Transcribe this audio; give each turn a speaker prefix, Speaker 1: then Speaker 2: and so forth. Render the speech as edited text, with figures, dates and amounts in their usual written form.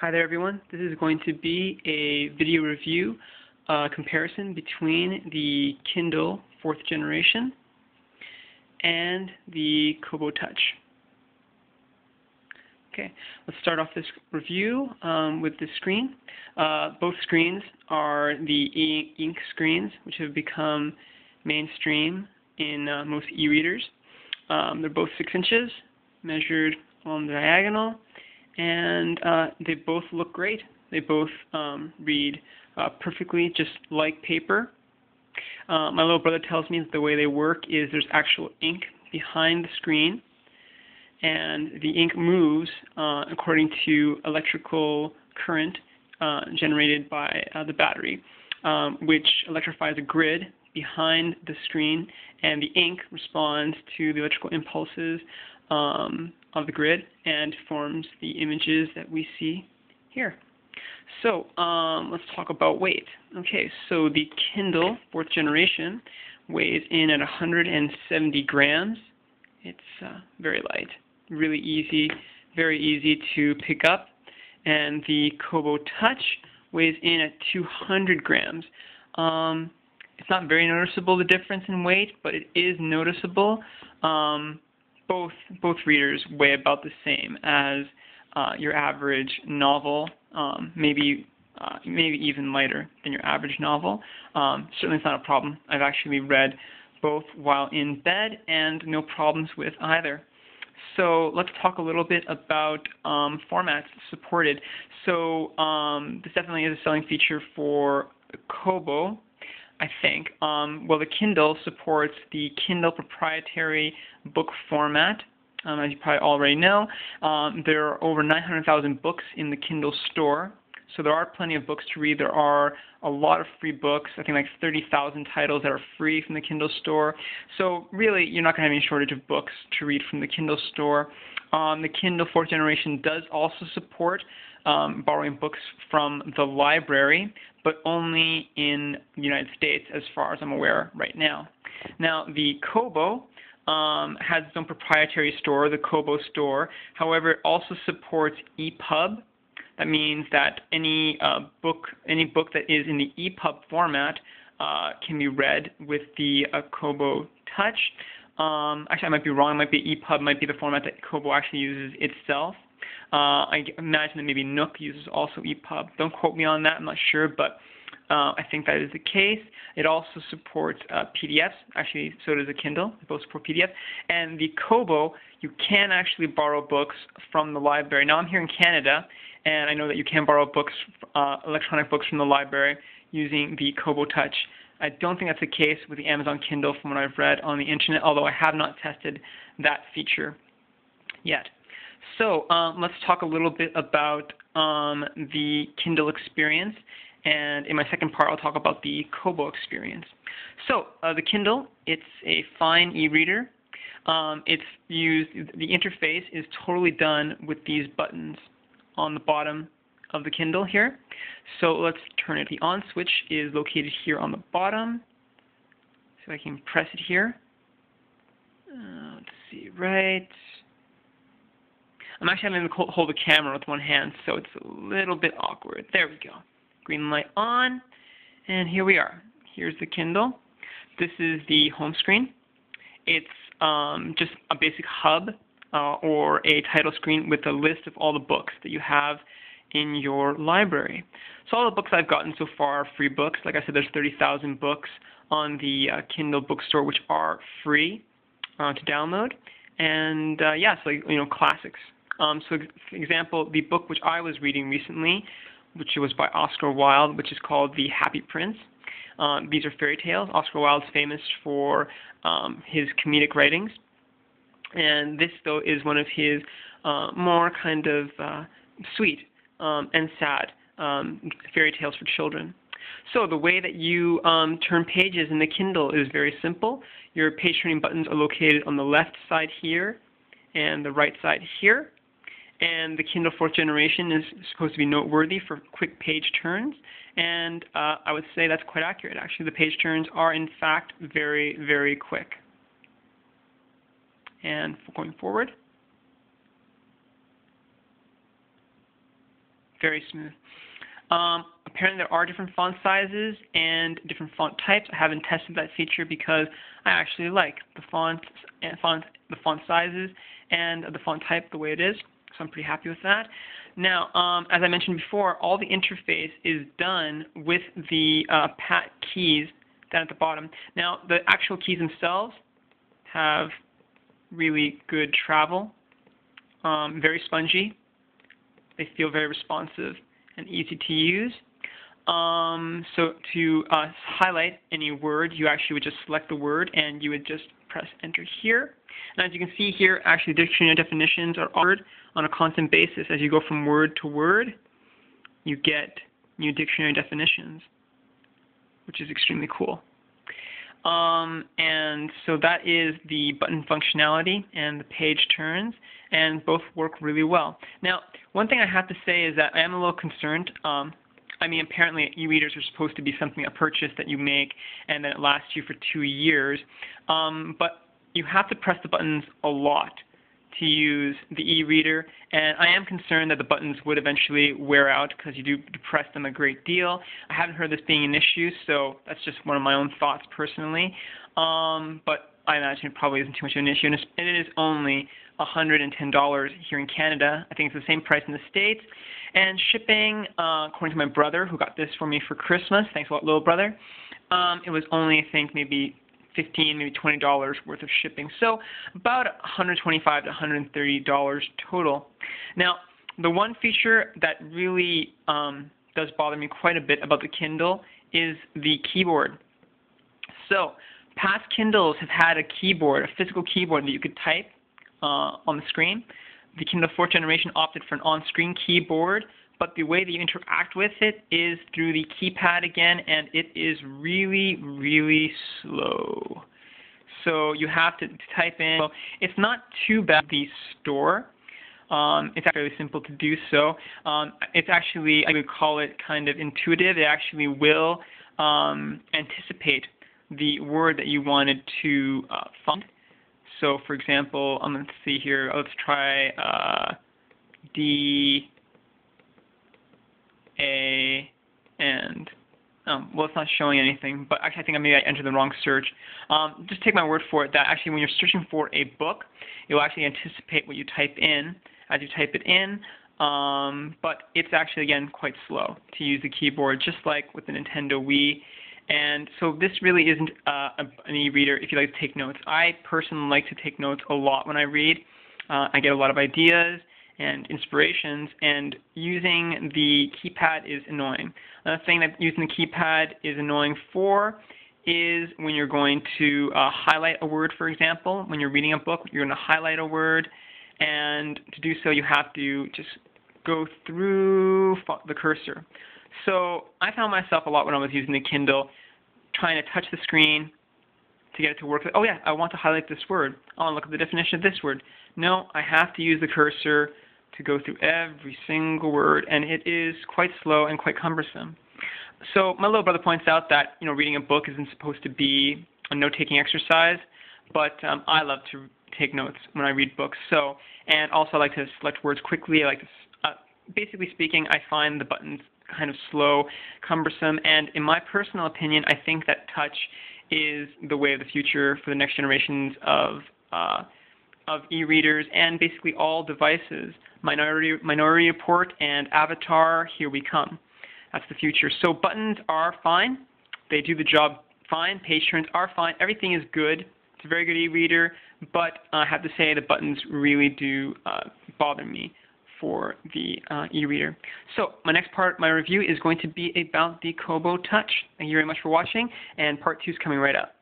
Speaker 1: Hi there everyone, this is going to be a video review comparison between the Kindle 4th generation and the Kobo Touch. Okay, let's start off this review with this screen. Both screens are the ink screens, which have become mainstream in most e-readers. They're both 6 inches, measured on the diagonal, and they both look great. They both read perfectly, just like paper. My little brother tells me that the way they work is there's actual ink behind the screen, and the ink moves according to electrical current generated by the battery, which electrifies a grid behind the screen, and the ink responds to the electrical impulses of the grid and forms the images that we see here. So let's talk about weight. Okay, so the Kindle 4th generation weighs in at 170 grams. It's very light, really easy, very easy to pick up. And the Kobo Touch weighs in at 200 grams. It's not very noticeable, the difference in weight, but it is noticeable. Both readers weigh about the same as your average novel, maybe even lighter than your average novel. Certainly it's not a problem. I've actually read both while in bed and no problems with either. So let's talk a little bit about formats supported. So this definitely is a selling feature for Kobo, I think. Well, the Kindle supports the Kindle proprietary book format. As you probably already know, there are over 900,000 books in the Kindle store, so there are plenty of books to read. There are a lot of free books, I think like 30,000 titles that are free from the Kindle store. So really, you're not going to have any shortage of books to read from the Kindle store. The Kindle 4th generation does also support borrowing books from the library, but only in the United States as far as I'm aware right now. Now, the Kobo has its own proprietary store, the Kobo store. However, it also supports EPUB. That means that any book that is in the EPUB format can be read with the Kobo Touch. Actually, I might be wrong. It might be EPUB might be the format that Kobo actually uses itself. I imagine that maybe Nook uses also EPUB. Don't quote me on that. I'm not sure, but I think that is the case. It also supports PDFs. Actually, so does the Kindle. They both support PDFs. And the Kobo, you can actually borrow books from the library. Now, I'm here in Canada, and I know that you can borrow books, electronic books from the library using the Kobo Touch. I don't think that's the case with the Amazon Kindle from what I've read on the internet, although I have not tested that feature yet. So let's talk a little bit about the Kindle experience, and in my second part I'll talk about the Kobo experience. So the Kindle, it's a fine e-reader. The interface is totally done with these buttons on the bottom of the Kindle here. So let's turn it. The on switch is located here on the bottom. So I can press it here. Let's see, right. I'm actually having to hold the camera with one hand, so it's a little bit awkward. There we go. Green light on, and here we are. Here's the Kindle. This is the home screen. It's just a basic hub or a title screen with a list of all the books that you have in your library. So all the books I've gotten so far are free books. Like I said, there's 30,000 books on the Kindle bookstore which are free to download. And yeah, so classics. So for example, the book which I was reading recently, which was by Oscar Wilde, which is called The Happy Prince. These are fairy tales. Oscar Wilde's famous for his comedic writings. And this, though, is one of his more kind of sweet and sad fairy tales for children. So the way that you turn pages in the Kindle is very simple. Your page turning buttons are located on the left side here and the right side here. And the Kindle 4th generation is supposed to be noteworthy for quick page turns. And I would say that's quite accurate. Actually, the page turns are, in fact, very, very quick. And going forward, very smooth. Apparently there are different font sizes and different font types. I haven't tested that feature because I actually like the font sizes and the font type the way it is, so I'm pretty happy with that. Now, as I mentioned before, all the interface is done with the pat keys down at the bottom. Now, the actual keys themselves have really good travel, very spongy. They feel very responsive and easy to use. So to highlight any word, you actually would just select the word and you would just press enter here. And as you can see here, actually dictionary definitions are offered on a constant basis. As you go from word to word, you get new dictionary definitions, which is extremely cool. And so that is the button functionality and the page turns, and both work really well. Now, one thing I have to say is that I am a little concerned. I mean, apparently e-readers are supposed to be something, a purchase that you make, and then it lasts you for 2 years. But you have to press the buttons a lot to use the e-reader, and I am concerned that the buttons would eventually wear out because you do press them a great deal. I haven't heard this being an issue, so that's just one of my own thoughts personally. But I imagine it probably isn't too much of an issue, and it is only $110 here in Canada. I think it's the same price in the States. And shipping, according to my brother, who got this for me for Christmas, thanks a lot, little brother, it was only, I think, maybe $15, maybe $20 worth of shipping. So about $125 to $130 total. Now, the one feature that really does bother me quite a bit about the Kindle is the keyboard. So past Kindles have had a keyboard, a physical keyboard that you could type on the screen. The Kindle 4th generation opted for an on-screen keyboard, but the way that you interact with it is through the keypad again, and it is really, really slow. So you have to type in. Well, it's not too bad, the store. It's actually really simple to do so. It's actually, I would call it kind of intuitive. It actually will anticipate the word that you wanted to find. So, for example, let's see here. Let's try D, A, and well, it's not showing anything. But actually, I think maybe I entered the wrong search. Just take my word for it that actually, when you're searching for a book, it will actually anticipate what you type in as you type it in. But it's actually, again, quite slow to use the keyboard, just like with the Nintendo Wii. And so this really isn't an e-reader if you like to take notes. I personally like to take notes a lot when I read. I get a lot of ideas and inspirations, and using the keypad is annoying. Another thing that using the keypad is annoying for is when you're going to highlight a word, for example. When you're reading a book, you're going to highlight a word, and to do so you have to just go through the cursor. So I found myself a lot when I was using the Kindle trying to touch the screen to get it to work. Oh yeah, I want to highlight this word. I want to look at the definition of this word. No, I have to use the cursor to go through every single word, and it is quite slow and quite cumbersome. So my little brother points out that reading a book isn't supposed to be a note-taking exercise, but I love to take notes when I read books. So, and also I like to select words quickly. I like to, basically speaking, I find the buttons kind of slow, cumbersome, and in my personal opinion, I think that touch is the way of the future for the next generations of e-readers and basically all devices. Minority Report and Avatar, here we come. That's the future. So buttons are fine. They do the job fine. Page turns are fine. Everything is good. It's a very good e-reader, but I have to say the buttons really do bother me for the e-reader. So my next part, my review, is going to be about the Kobo Touch. Thank you very much for watching, and part 2 is coming right up.